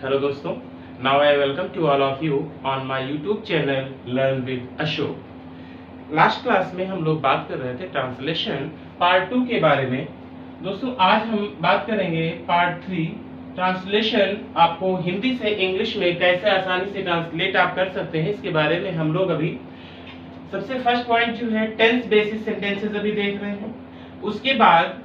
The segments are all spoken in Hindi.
हेलो दोस्तों, now I welcome to all of you on my YouTube channel learn with Ashok. Last class में हम लोग बात कर रहे थे ट्रांसलेशन पार्ट 2 के बारे में। दोस्तों आज हम बात करेंगे पार्ट 3 ट्रांसलेशन। आपको हिंदी से इंग्लिश में कैसे आसानी से ट्रांसलेट आप कर सकते हैं, इसके बारे में हम लोग अभी सबसे फर्स्ट पॉइंट जो है टेंस बेसिस सेंटेंसेस अभी देख रहे हैं, उसके बाद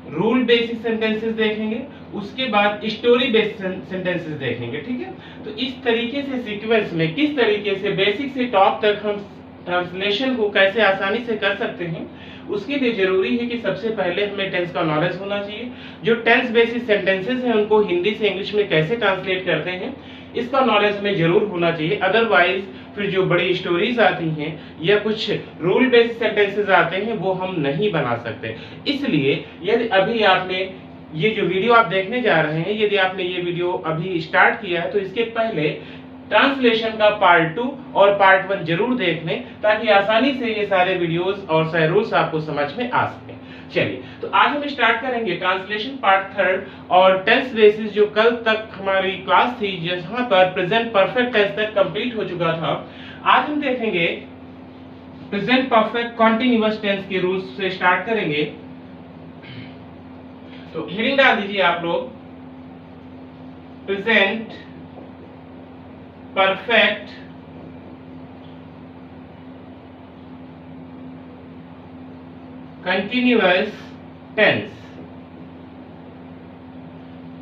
रूल बेसिस सेंटेंसेस देखेंगे, उसके बाद स्टोरी बेस्ड सेंटेंसेस देखेंगे। ठीक है, तो इस तरीके से सीक्वेंस में किस तरीके से बेसिक से टॉप तक हम ट्रांसलेशन को कैसे आसानी से कर सकते हैं, उसके लिए जरूरी है कि सबसे पहले हमें टेंस का नॉलेज होना चाहिए। जो टेंस बेसिस सेंटेंसेस हैं उनको हिंदी से इंग्लिश में कैसे ट्रांसलेट करते हैं, इसका नॉलेज हमें जरूर होना चाहिए। अदरवाइज फिर जो बड़ी स्टोरीज आती हैं या कुछ रूल बेस्ड सेंटेंसेस आते हैं वो हम नहीं बना सकते। इसलिए यदि अभी आपने ये जो वीडियो आप देखने जा रहे हैं, यदि आपने ये वीडियो अभी स्टार्ट किया है तो इसके पहले ट्रांसलेशन का पार्ट 2 और पार्ट 1 जरूर देख लें, ताकि आसानी से ये सारे वीडियोस और सारे रूल्स आपको समझ में आ सके। चलिए, तो आज हम स्टार्ट करेंगे ट्रांसलेशन पार्ट 3 और टेंस बेसिस। जो कल तक हमारी क्लास थी जहां पर प्रेजेंट परफेक्ट टेंस तक कंप्लीट हो चुका था, आज हम देखेंगे प्रेजेंट परफेक्ट कंटीन्यूअस टेंस के रूल्स से स्टार्ट करेंगे। तो हेडिंग डाल दीजिए आप लोग, present perfect continuous tense.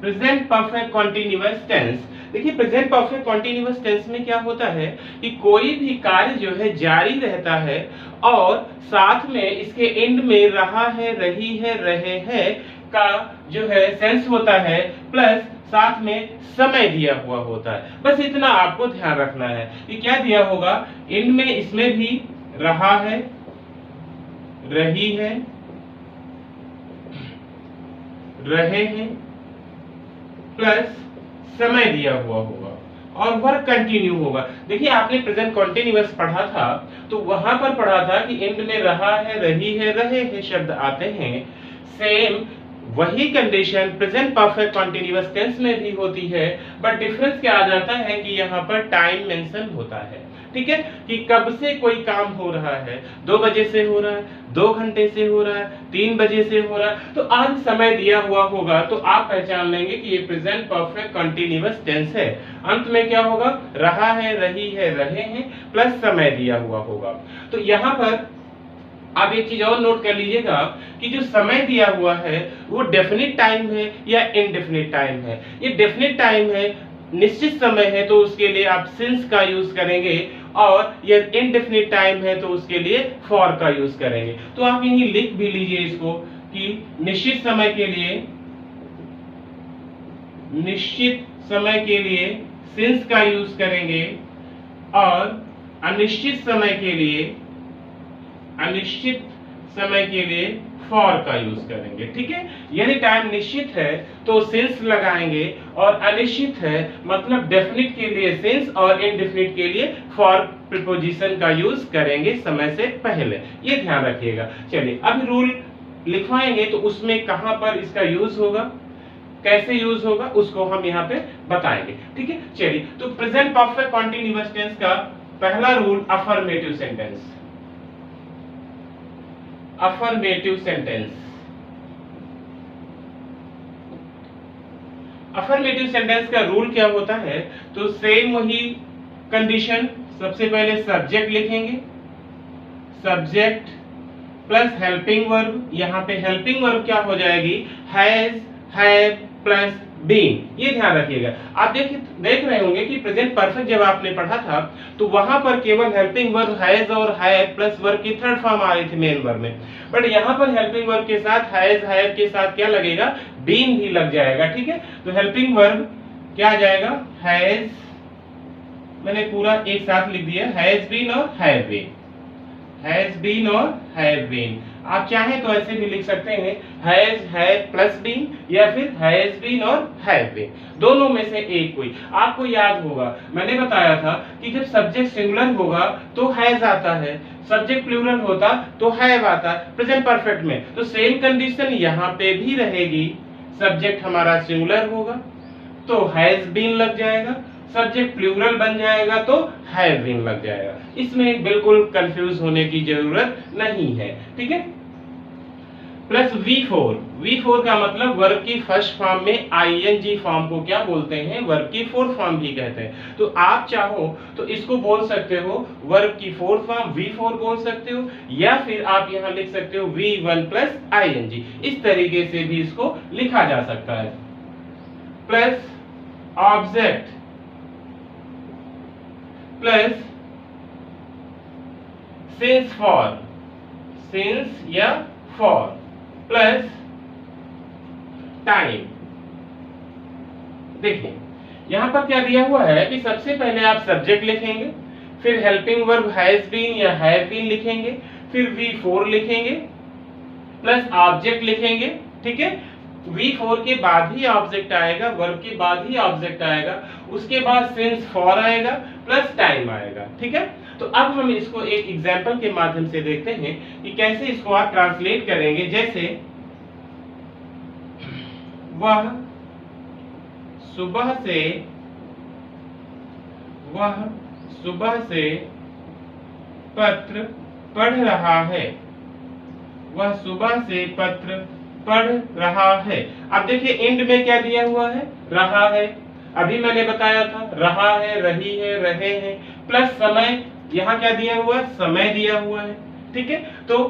Present perfect continuous tense. देखिए, प्रेजेंट परफेक्ट कंटीन्यूअस टेंस में क्या होता है कि कोई भी कार्य जो है जारी रहता है और साथ में इसके एंड में रहा है, रही है, रहे हैं का जो है सेंस होता है, प्लस साथ में समय दिया हुआ होता है। बस इतना आपको ध्यान रखना है कि क्या दिया होगा, एंड में इसमें भी रहा है, रही है, रहे हैं, प्लस समय दिया हुआ होगा और वर्क कंटिन्यू होगा। देखिए, आपने प्रेजेंट कंटीन्यूअस पढ़ा था तो वहां पर पढ़ा था कि एंड में रहा है, रही है, रहे हैं शब्द आते हैं। सेम वही condition present perfect continuous tense में भी होती है, बट डिफरेंस क्या आ जाता है कि यहाँ पर टाइम मेंशन होता है। ठीक है, कि कब से कोई काम हो रहा है, 2 बजे से हो रहा है, 2 घंटे से हो रहा है, 3 बजे से हो रहा है, तो आज समय दिया हुआ होगा तो आप पहचान लेंगे कि ये प्रेजेंट परफेक्ट कंटीन्यूअस टेंस है। अंत में क्या होगा, रहा है, रही है, रहे हैं, प्लस समय दिया हुआ होगा। तो यहाँ पर आप एक चीज और नोट कर लीजिएगा कि जो समय दिया हुआ है वो डेफिनिट टाइम है या इनडेफिनिट टाइम है। ये डेफिनिट टाइम है, निश्चित समय है, तो उसके लिए आप सिंस का यूज करेंगे, और ये इनडेफिनिट टाइम है तो उसके लिए फॉर का यूज करेंगे। तो आप यहीं लिख भी लीजिए इसको कि निश्चित समय के लिए सिंस का यूज करेंगे और अनिश्चित समय के लिए फॉर का यूज करेंगे। ठीक है, यदि टाइम निश्चित है तो सिंस लगाएंगे, और अनिश्चित है मतलब डेफिनिट के लिए सिंस और इनडेफिनिट के लिए फॉर प्रीपोजिशन का यूज करेंगे समय से पहले। ये ध्यान रखिएगा। चलिए, अब रूल लिखवाएंगे तो उसमें कहां पर इसका यूज होगा, कैसे यूज होगा, उसको हम यहाँ पे बताएंगे। ठीक है, चलिए, तो प्रेजेंट परफेक्ट कंटीन्यूअस टेंस का पहला rule affirmative sentence. Affirmative sentence, affirmative sentence का रूल क्या होता है, तो सेम वही कंडीशन। सबसे पहले सब्जेक्ट लिखेंगे, सब्जेक्ट प्लस हेल्पिंग वर्ब। यहाँ पे हेल्पिंग वर्ब क्या हो जाएगी, हैज, हैव प्लस बीन। ये ध्यान रखिएगा। आप देख रहे होंगे कि प्रेजेंट परफेक्ट जब आपने पढ़ा था तो वहां पर केवल हेल्पिंग वर्ब हैज और हैव प्लस वर्ब की थर्ड फॉर्म आ रही थी मेन वर्ब में, बट यहाँ पर हेल्पिंग वर्ब के साथ हैज, हैव के साथ क्या लगेगा, बीन भी लग जाएगा। ठीक है, तो हेल्पिंग वर्ब क्या आ जाएगा, हैज, मैंने पूरा एक साथ लिख दिया, हैज बीन और हैव बीन, हैज बीन और हैव बीन। आप चाहें तो ऐसे भी लिख सकते हैं, हैज, हैव प्लस बीन, या फिर हैज बीन और हैव बीन, दोनों में से एक कोई। आपको याद होगा मैंने बताया था कि जब सब्जेक्ट सिंगुलर होगा तो हैज आता है, सब्जेक्ट प्लूरल होता तो हैव आता प्रेजेंट परफेक्ट में। तो सेम कंडीशन यहाँ पे भी रहेगी, सब्जेक्ट हमारा सिंगुलर होगा, तो हैज बीन लग जाएगा, सब्जेक्ट प्लूरल बन जाएगा तो हैव बीन लग जाएगा। इसमें बिल्कुल कंफ्यूज होने की जरूरत नहीं है, ठीक है। प्लस V4, V4 का मतलब वर्ब की फर्स्ट फॉर्म में आईएनजी फॉर्म को क्या बोलते हैं, वर्ब की फोर्थ फॉर्म भी कहते हैं। तो आप चाहो तो इसको बोल सकते हो वर्ब की फोर्थ फॉर्म V4 बोल सकते हो, या फिर आप यहां लिख सकते हो V1 प्लस आईएनजी। इस तरीके से भी इसको लिखा जा सकता है। Plus object plus since for, since या फॉर, प्लस टाइम। देखिए यहां पर क्या दिया हुआ है कि सबसे पहले आप सब्जेक्ट लिखेंगे, फिर हेल्पिंग वर्ब हैज बीन या हैव बीन लिखेंगे, फिर V4 लिखेंगे, प्लस ऑब्जेक्ट लिखेंगे, ठीक है। V4 के बाद ही ऑब्जेक्ट आएगा, वर्ब के बाद ही ऑब्जेक्ट आएगा, उसके बाद सिंस फॉर आएगा, प्लस टाइम आएगा, ठीक है। तो अब हम इसको एक एग्जांपल के माध्यम से देखते हैं कि कैसे इसको आप ट्रांसलेट करेंगे। जैसे वह सुबह से पत्र पढ़ रहा है, वह सुबह से पत्र पढ़ रहा है। अब देखिए एंड में क्या दिया हुआ है, रहा है। अभी मैंने बताया था रहा है, रही है, रहे हैं, प्लस समय, यहाँ क्या दिया हुआ है, समय दिया हुआ है, ठीक है। तो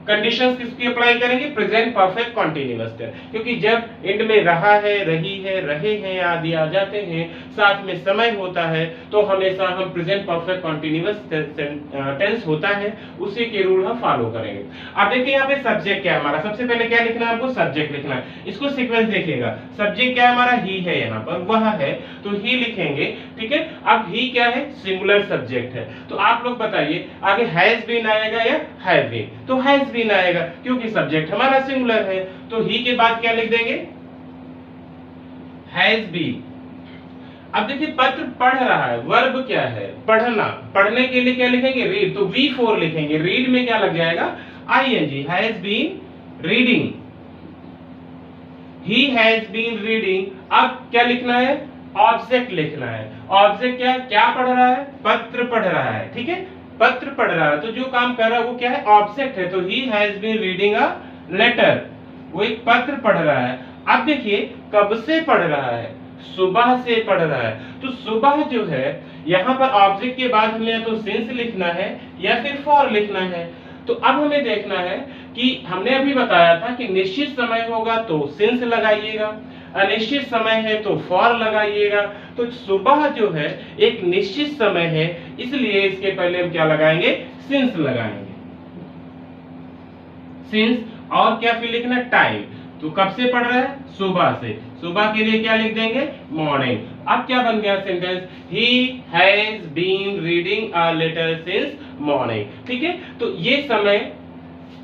कंडीशंस किसकी अप्लाई करेंगे, प्रेजेंट परफेक्ट कॉन्टिन्यूअस टेंस, क्योंकि जब एंड में रहा है, रही है, रहे हैं आदि आ जाते हैं, साथ में समय होता है, तो हमेशा हम प्रेजेंट परफेक्ट कॉन्टिन्यूअस टेंस होता है उसी के रूल हम फॉलो करेंगे। अब देखिए यहाँ पे सब्जेक्ट क्या है हमारा, सबसे पहले क्या लिखना है, आपको सब्जेक्ट लिखना है। इसको सीक्वेंस देखिएगा, सब्जेक्ट क्या है हमारा, ही है, यहाँ पर वह है तो ही लिखेंगे, ठीक है। अब ही क्या है, सिंगुलर सब्जेक्ट है, तो आप लोग बताइए आगे हैज बीन आएगा या हैव बीन, तो हैज बीन आएगा क्योंकि सब्जेक्ट हमारा सिंगुलर है। तो ही के बाद क्या लिख देंगे, हैज बीन। अब देखिए पत्र पढ़ रहा है, वर्ब क्या है, पढ़ना, पढ़ने के लिए क्या लिखेंगे, रीड, तो V4 लिखेंगे। रीड में क्या लग जाएगा, ING, has been reading, he has been reading. अब क्या लिखना है, ऑब्जेक्ट लिखना है। ऑब्जेक्ट क्या, क्या पढ़ रहा है, पत्र पढ़ रहा है, ठीक है, पत्र पढ़ रहा है, तो जो काम कर रहा है वो क्या है, ऑब्जेक्ट है। तो he has been reading a letter, वो एक पत्र पढ़ रहा है। अब देखिए कब से पढ़ रहा है, सुबह से पढ़ रहा है, तो सुबह जो है यहाँ पर ऑब्जेक्ट के बाद हमें या तो सिंस लिखना है या फिर फॉर लिखना है। तो अब हमें देखना है कि हमने अभी बताया था कि निश्चित समय होगा तो सिंस लगाइएगा, अनिश्चित समय है तो फॉर लगाइएगा। तो सुबह जो है एक निश्चित समय है, इसलिए इसके पहले हम क्या लगाएंगे, सिंस लगाएंगे, सिंस, और क्या फिर लिखना, टाइम। तो कब से पढ़ रहा है, सुबह से, सुबह के लिए क्या लिख देंगे, मॉर्निंग। अब क्या बन गया sentence, he has been reading a letter since morning, ठीक है। तो ये समय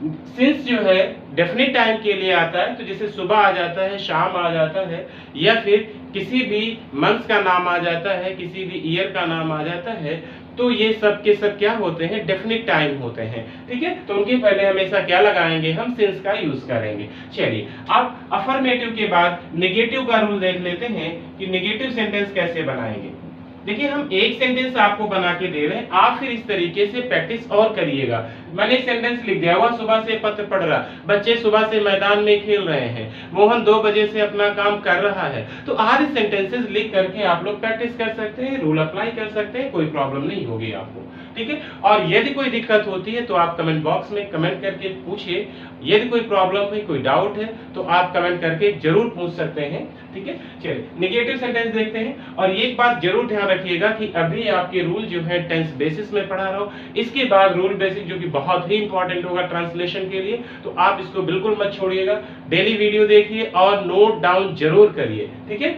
सिंस जो है डेफिनेट टाइम के लिए आता है, तो जैसे सुबह आ जाता है, शाम आ जाता है, या फिर किसी भी मंथ का नाम आ जाता है, किसी भी ईयर का नाम आ जाता है, तो ये सब के सब क्या होते हैं, डेफिनेट टाइम होते हैं, ठीक है। तो उनके पहले हमेशा क्या लगाएंगे, हम सिंस का यूज करेंगे। चलिए अब अफर्मेटिव के बाद नेगेटिव का रूल देख लेते हैं कि नेगेटिव सेंटेंस कैसे बनाएंगे। देखिए हम एक सेंटेंस आपको बना के दे रहे हैं, आप फिर इस तरीके से प्रैक्टिस और करिएगा। मैंने एक सेंटेंस लिख दिया हुआ, सुबह से पत्र पढ़ रहा, बच्चे सुबह से मैदान में खेल रहे हैं, मोहन 2 बजे से अपना काम कर रहा है। तो आधे सेंटेंसेस लिख करके आप लोग प्रैक्टिस कर सकते हैं, रूल अप्लाई कर सकते हैं, कोई प्रॉब्लम नहीं होगी आपको, ठीक है। और यदि कोई दिक्कत होती है तो आप कमेंट बॉक्स में कमेंट करके पूछिए, यदि कोई प्रॉब्लम है, कोई डाउट है तो आप कमेंट करके जरूर पूछ सकते हैं, ठीक है। चलिए नेगेटिव सेंटेंस देखते हैं, और एक बात जरूर ध्यान रखिएगा कि अभी आपके रूल जो है टेंस बेसिस में पढ़ा रहा हूं, इसके बाद रूल बेसिक जो कि बहुत ही इंपॉर्टेंट होगा ट्रांसलेशन के लिए, तो आप इसको बिल्कुल मत छोड़िएगा, डेली वीडियो देखिए और नोट डाउन जरूर करिए, ठीक है।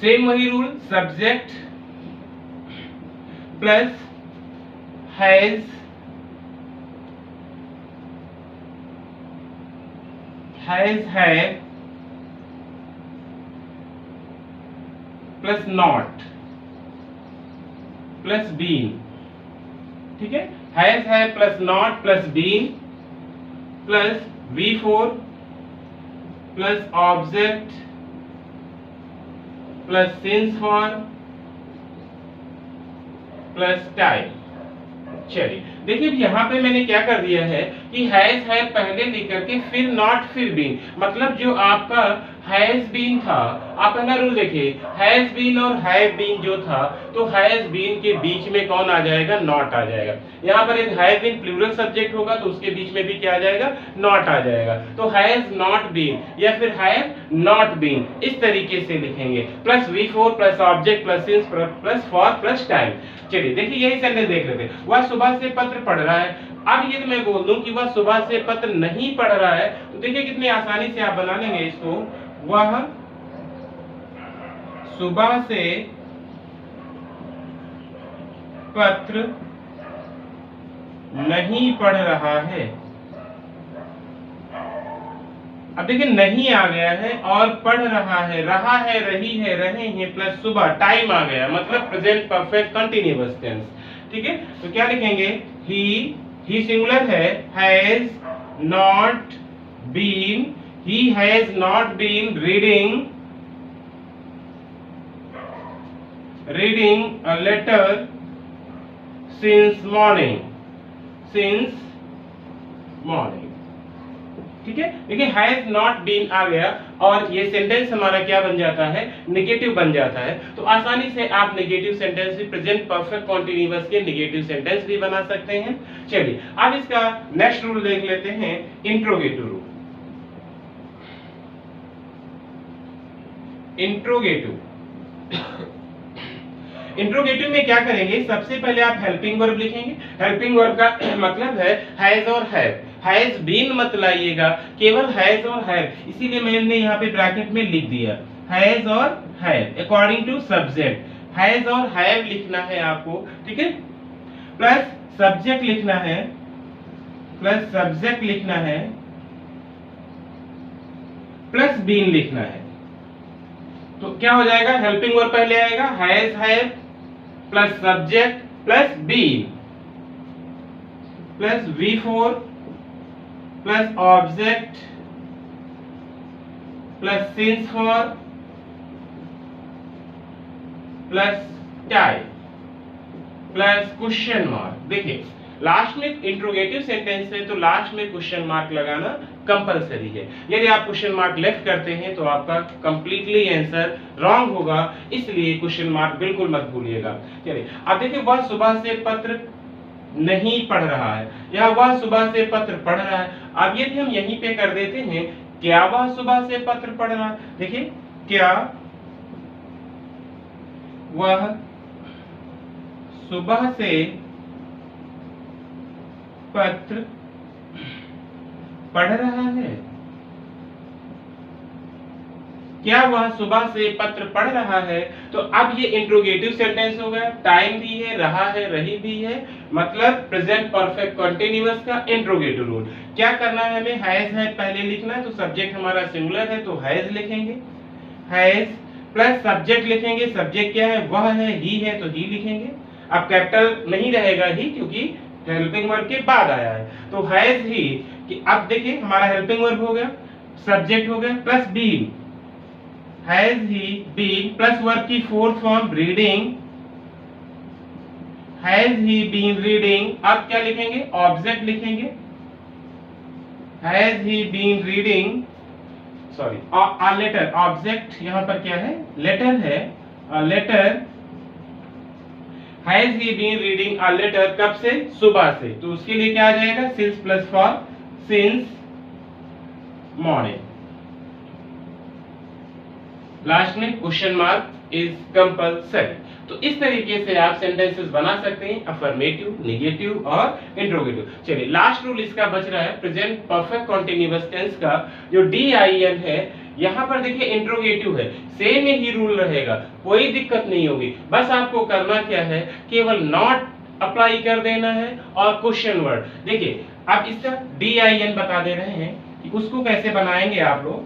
सेम वही रूल, सब्जेक्ट प्लस हैज है प्लस नॉट प्लस बीन, ठीक है। हैज है plus not plus been plus V4 plus object plus since for plus time. चलिए देखिए यहाँ पे मैंने क्या कर दिया है कि हैज है पहले लेकर के फिर नॉट फिर बीन, मतलब जो आपका हैज बीन था, आप पहला रूल देखिए, हैज बीन और हैव बीन जो था, तो हैज बीन के बीच में कौन आ जाएगा, नॉट आ जाएगा। यहाँ पर एक हैव बीन प्लूरल सब्जेक्ट होगा तो उसके बीच में भी क्या आ जाएगा, नॉट आ जाएगा। तो हैज नॉट बीन या फिर हैव नॉट बीन, इस तरीके से लिखेंगे। Plus V4 plus object plus since plus for plus time. चलिए देखिए यही सेंटेंस देख लेते हैं। वह सुबह से पत्र पढ़ रहा है। अब ये मैं बोल दूं कि वह सुबह से पत्र नहीं पढ़ रहा है, तो देखिए कितनी आसानी से आप बना लेंगे इसको। वह सुबह से पत्र नहीं पढ़ रहा है। अब देखिए नहीं आ गया है और पढ़ रहा है, रही है, रहे हैं प्लस सुबह टाइम आ गया, मतलब प्रेजेंट परफेक्ट कंटिन्यूअस टेंस। ठीक है, तो क्या लिखेंगे, ही सिंगुलर है, has not been, he has not been reading a letter since morning. ठीक है, देखिए हैज नॉट बीन आ गया और ये सेंटेंस हमारा क्या बन जाता है, नेगेटिव बन जाता है। तो आसानी से आप नेगेटिव सेंटेंस भी, प्रेजेंट परफेक्ट कॉन्टिन्यूअस के नेगेटिव सेंटेंस भी बना सकते हैं। चलिए अब इसका नेक्स्ट रूल देख लेते हैं, इंट्रोगेटिव रूल। इंट्रोगेटिव में क्या करेंगे, सबसे पहले आप हेल्पिंग वर्ब लिखेंगे। हेल्पिंग वर्ब का मतलब है हैज और हैव। हैज बीन मत लाइएगा, केवल हैज और हैव, इसीलिए मैंने यहाँ पे ब्रैकेट में लिख दिया हैज और have according to subject. Has और हैव लिखना है आपको, ठीक है। प्लस सब्जेक्ट लिखना है, प्लस बीन लिखना है। तो क्या हो जाएगा, हेल्पिंग वर्ब पहले आएगा, has have plus subject plus been plus V4 plus object plus since for plus time plus question mark. देखिए लास्ट में इंट्रोगेटिव सेंटेंस है तो लास्ट में क्वेश्चन मार्क लगाना कंपलसरी है। यदि आप क्वेश्चन मार्क लेफ्ट करते हैं तो आपका कंप्लीटली आंसर रॉन्ग होगा, इसलिए क्वेश्चन मार्क बिल्कुल मत भूलिएगा। चलिए अब देखिए, वह सुबह से पत्र नहीं पढ़ रहा है या वह सुबह से पत्र पढ़ रहा है। अब यदि हम यहीं पे कर देते हैं, क्या वह सुबह से पत्र पढ़ रहा है, देखिए क्या वह सुबह से पत्र पढ़ रहा है, क्या वह सुबह से पत्र पढ़ रहा है। तो अब ये इंट्रोगेटिव सेंटेंस हो गया, टाइम भी है, रहा है, रही भी है, मतलब प्रेजेंट परफेक्ट कंटीन्यूअस का इंट्रोगेटिव रूल। क्या करना है हमें, हैज है पहले लिखना है, तो सब्जेक्ट हमारा सिंगुलर है तो हैज लिखेंगे, हैज प्लस सब्जेक्ट लिखेंगे। सब्जेक्ट क्या है, वह है, ही है तो ही लिखेंगे। अब कैपिटल नहीं रहेगा ही, क्योंकि हेल्पिंग वर्ब के बाद आया है, तो हैज ही। कि अब देखिए हमारा हेल्पिंग वर्ब हो गया, सब्जेक्ट हो गया plus been, has he been plus verb की fourth form reading, has he been reading. अब क्या लिखेंगे, ऑब्जेक्ट लिखेंगे, has he been reading, sorry letter, object यहाँ पर क्या है, लेटर है, letter. Has he been reading a letter, कब से, सुबह से, तो उसके लिए क्या आ जाएगा, since plus for since morning. Last में क्वेश्चन मार्क इज कंपलसरी। तो इस तरीके से आप सेंटेंसेस बना सकते हैं, अफर्मेटिव, नेगेटिव और इंट्रोगेटिव। चलिए लास्ट रूल इसका बच रहा है प्रेजेंट परफेक्ट कंटीन्यूअस टेंस का, जो DIN है। यहाँ पर देखिए इंट्रोगेटिव है, सेम ही रूल रहेगा, कोई दिक्कत नहीं होगी। बस आपको करना क्या है, केवल नॉट अप्लाई कर देना है और क्वेश्चन वर्ड। देखिए अब इसका DIN बता दे रहे हैं कि उसको कैसे बनाएंगे आप लोग।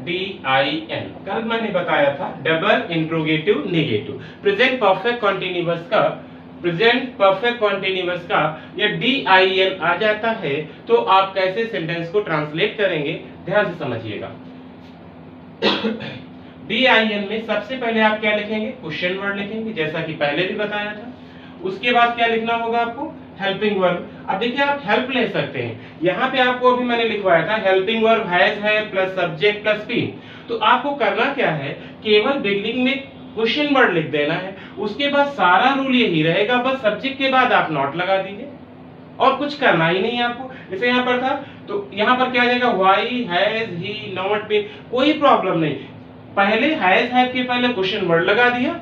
DIN। कल मैंने बताया था double interrogative negative. Present perfect continuous का या DIN आ जाता है तो आप कैसे सेंटेंस को ट्रांसलेट करेंगे, ध्यान से समझिएगा। DIN में सबसे पहले आप क्या लिखेंगे, क्वेश्चन वर्ड लिखेंगे, जैसा कि पहले भी बताया था। उसके बाद क्या लिखना होगा आपको, हेल्पिंग वर्ब। अब देखिए आप हेल्प ले सकते हैं, यहाँ पे आपको अभी मैंने लिखवाया था हेल्पिंग वर्ब हैज है प्लस सब्जेक्ट प्लस बीन। तो आपको करना क्या है, केवल बिगनिंग में क्वेश्चन वर्ड लिख देना है, उसके बाद सारा रूल यही रहेगा, बस सब्जेक्ट के बाद आप नॉट लगा दीजिए और कुछ करना ही नहीं है आपको। जैसे यहाँ पर था तो यहाँ पर क्या आ जाएगा, why has he not been, कोई प्रॉब्लम नहीं। पहले हैज हैव के पहले क्वेश्चन वर्ड लगा दिया,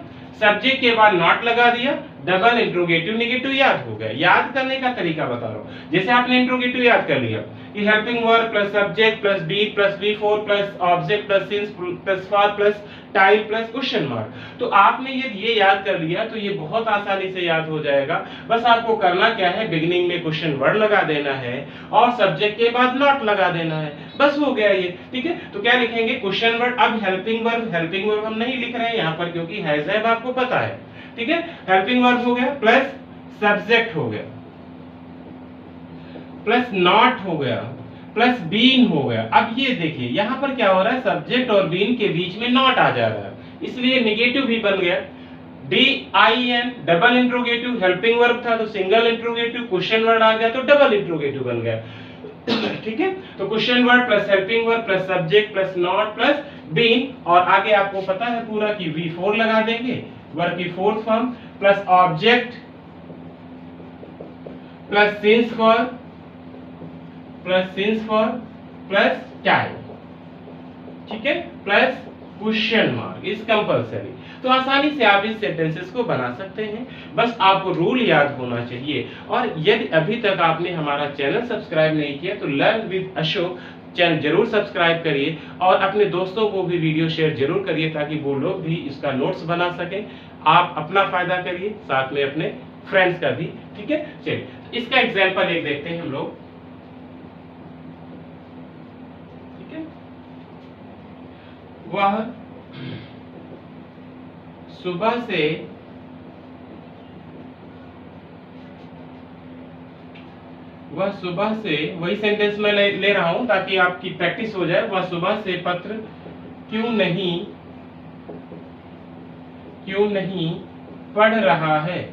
सब्जेक्ट के बाद नॉट लगा दिया, डबल इंट्रोगेटिव नेगेटिव याद हो गया। याद करने का तरीका बता रहा हूं, जैसे आपने इंट्रोगेटिव याद कर लिया कि helping verb plus subject plus be plus V4 plus object plus since plus for plus time plus question mark, तो आपने ये याद कर लिया तो ये बहुत आसानी से याद हो जाएगा। बस आपको करना क्या है, बिगिनिंग में क्वेश्चन वर्ड लगा देना है और सब्जेक्ट के बाद नॉट लगा देना है, बस हो गया ये। ठीक है, तो क्या लिखेंगे, क्वेश्चन वर्ड। अब हेल्पिंग वर्ब हम नहीं लिख रहे हैं यहाँ पर क्योंकि हैज हैव आपको पता है। ठीक है, हेल्पिंग वर्ब हो गया प्लस सब्जेक्ट हो गया प्लस नॉट हो गया प्लस बीन हो गया। अब ये देखिए यहाँ पर क्या हो रहा है, सब्जेक्ट और बीन के बीच में नॉट आ जा रहा है, इसलिए नेगेटिव भी बन गया। DIN double interrogative, helping verb था तो सिंगल इंट्रोगेटिव, क्वेश्चन वर्ड आ गया तो डबल इंट्रोगेटिव बन गया। ठीक है, तो question word plus helping verb plus subject plus not plus been, और आगे आपको पता है पूरा कि V4 लगा देंगे, वर्ब की fourth form, plus object plus since for plus time. ठीक है, plus question mark is compulsory. तो आसानी से आप इस सेंटेंसेस को बना सकते हैं, बस आपको रूल याद होना चाहिए। और यदि अभी तक आपने हमारा चैनल सब्सक्राइब नहीं किया तो लर्न विद अशोक चैनल जरूर सब्सक्राइब करिए और अपने दोस्तों को भी वीडियो शेयर जरूर करिए ताकि वो लोग भी इसका नोट्स बना सकें। आप अपना फायदा करिए, साथ में अपने फ्रेंड्स का भी। ठीक है, चलिए इसका एग्जांपल एक देखते हैं हम लोग। ठीक है, वह सुबह से वही सेंटेंस में ले रहा हूं ताकि आपकी प्रैक्टिस हो जाए। वह सुबह से पत्र क्यों नहीं पढ़ रहा है,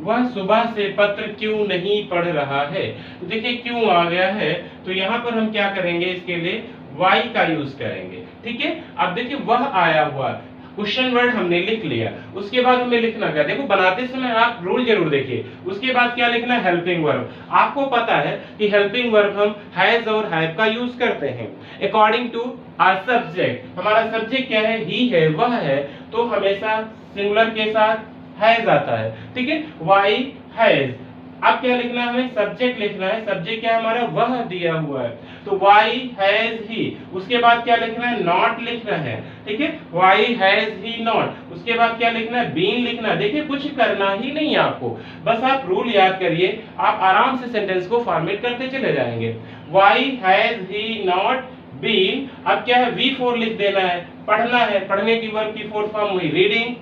वह सुबह से पत्र क्यों नहीं पढ़ रहा है। तो देखिए क्यों आ गया है, तो यहाँ पर हम क्या करेंगे, इसके लिए वाई का यूज करेंगे। ठीक है, अब देखिए वह आया हुआ, क्वेश्चन वर्ड हमने लिख लिया, उसके बाद हमें लिखना क्या, देखो बनाते समय आप रूल जरूर देखिए। उसके बाद क्या लिखना है, हेल्पिंग वर्ब। आपको पता है कि हेल्पिंग वर्ब हम हैज और हैव का यूज करते हैं अकॉर्डिंग टू आवर सब्जेक्ट। हमारा सब्जेक्ट क्या है, ही है, वह है, तो हमेशा सिंगुलर के साथ हैज आता है। ठीक है, वाई हैज। अब क्या लिखना है, हमें सब्जेक्ट लिखना है। सब्जेक्ट क्या है हमारा, वह दिया हुआ है, तो वाई हैज ही। उसके बाद क्या लिखना है, नॉट लिखना है। ठीक है, वाई हैज ही नॉट। उसके बाद क्या लिखना है, बीन लिखना है। देखिए कुछ करना ही नहीं है आपको, बस आप रूल याद करिए, आप आराम से सेंटेंस को फॉर्मेट करते चले जाएंगे। Why has he not been. अब क्या है, V4 लिख देना है, पढ़ना है, पढ़ने की वर्ब की फोर्थ फॉर्म हुई reading.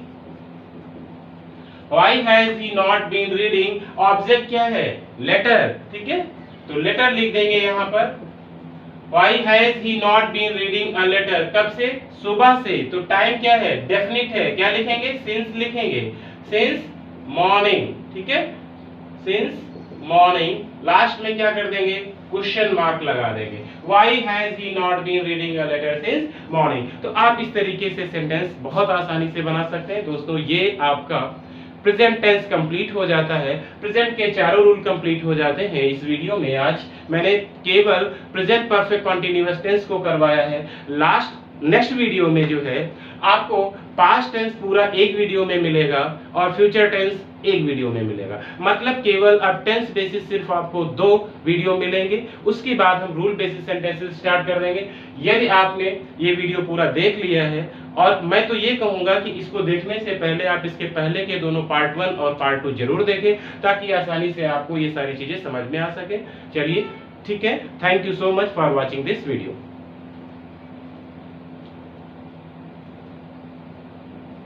Why has he not been reading? Object क्या है, लेटर। ठीक है, तो लेटर लिख देंगे यहाँ पर। Why has he not been reading a letter? कब से, सुबह से, तो टाइम क्या है, डेफिनिट है, क्या लिखेंगे, सिंस लिखेंगे, सिंस मॉर्निंग। ठीक है, सिंस मॉर्निंग। लास्ट में क्या कर देंगे, क्वेश्चन मार्क लगा देंगे। Why has he not been reading a letter since morning? तो आप इस तरीके से सेंटेंस बहुत आसानी से बना सकते हैं। दोस्तों ये आपका प्रेजेंट टेंस कंप्लीट हो जाता है, प्रेजेंट के चारों रूल कंप्लीट हो जाते हैं। इस वीडियो में आज मैंने केवल प्रेजेंट परफेक्ट कंटीन्यूअस टेंस को करवाया है। नेक्स्ट वीडियो में जो है आपको पास्ट टेंस पूरा एक वीडियो में मिलेगा और फ्यूचर टेंस एक वीडियो में मिलेगा। मतलब केवल अब टेंस बेसिस सिर्फ आपको 2 वीडियो मिलेंगे, उसके बाद हम रूल बेसिस सेंटेंसेस स्टार्ट कर देंगे। यदि आपने ये वीडियो पूरा देख लिया है, और मैं तो ये कहूंगा कि इसको देखने से पहले आप इसके पहले के दोनों पार्ट 1 और पार्ट 2 जरूर देखें ताकि आसानी से आपको ये सारी चीजें समझ में आ सके। चलिए ठीक है, thank you so much for watching this video.